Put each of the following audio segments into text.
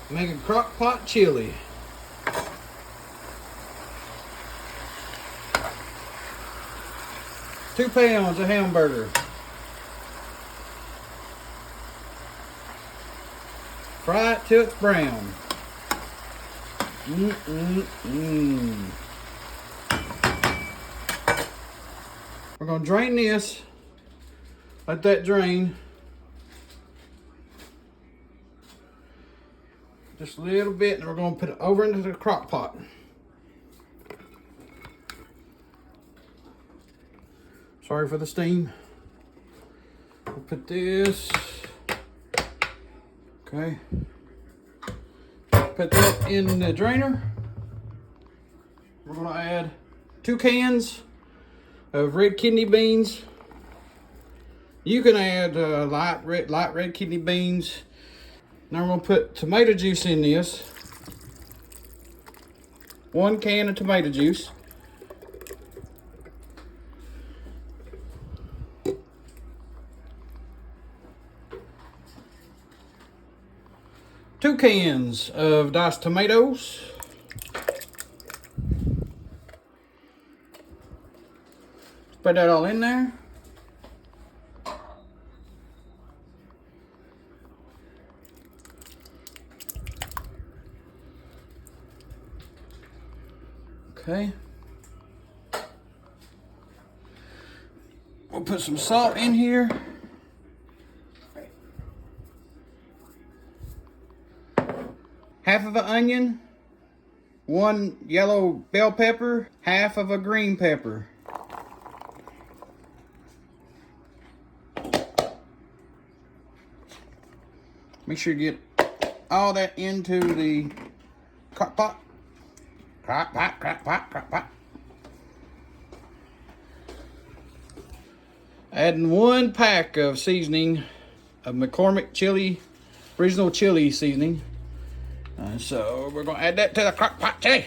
Making crock pot chili. Two pounds of hamburger. Fry it till it's brown. We're gonna drain this. Let that drain. Just a little bit, and we're gonna put it over into the crock pot. Sorry for the steam. We'll put this. Okay. Put that in the drainer. We're gonna add 2 cans of red kidney beans. You can add light red kidney beans. Now we're gonna put tomato juice in this. 1 can of tomato juice. Two cans of diced tomatoes. Put that all in there. Okay. We'll put some salt in here. Half of an onion, 1 yellow bell pepper, half of a green pepper. Make sure you get all that into the crock pot. Crock pot, crock pot, crock pot. Adding 1 pack of seasoning of McCormick Chili, original chili seasoning. So we're gonna add that to the crock pot chili.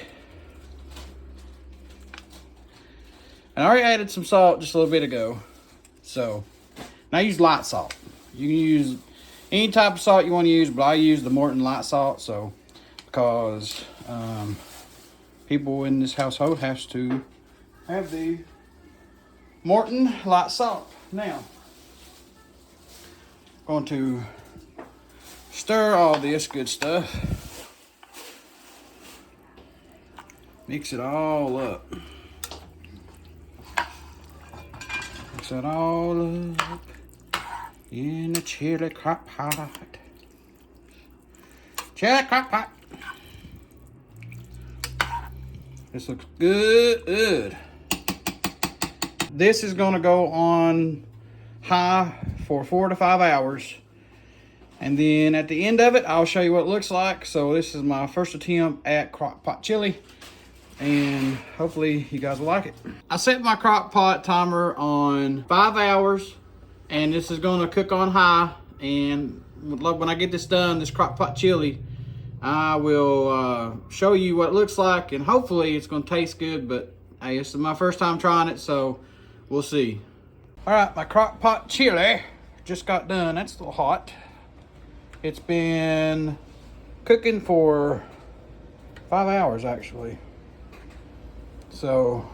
And I already added some salt just a little bit ago. So now I use light salt. You can use any type of salt you want to use, but I use the Morton light salt. So because people in this household has to have the Morton light salt. Now, I'm going to stir all this good stuff. Mix it all up. Mix it all up in the chili crock pot. Chili crock pot. This looks good. This is going to go on high for 4 to 5 hours. And then at the end of it, I'll show you what it looks like. So this is my first attempt at crock pot chili. And hopefully you guys will like it. I set my crock pot timer on 5 hours. And this is going to cook on high. And when I get this done, this crock pot chili, I will show you what it looks like. And hopefully it's going to taste good. But hey, this is my first time trying it, so we'll see. All right, my crock pot chili just got done. That's still hot. It's been cooking for 5 hours actually. So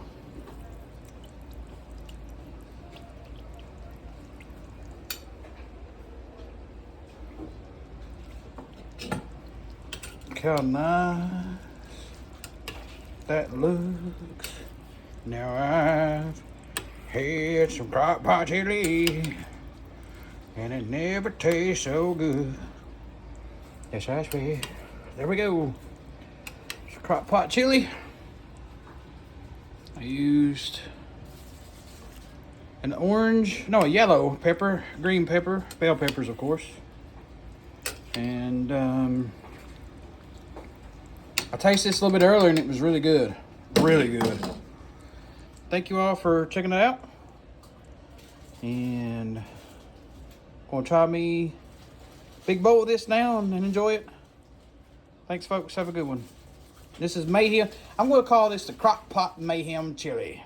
look how nice that looks. Now I've had some crock pot chili and it never tastes so good. Yes, I swear. There we go. It's crock pot chili. I used a yellow pepper, green pepper, bell peppers, of course. And I tasted this a little bit earlier and it was really good. Really good. Thank you all for checking it out. And I'm gonna try me a big bowl of this now and enjoy it. Thanks folks, have a good one. This is Mayhem. I'm gonna call this the Crock Pot Mayhem Chili.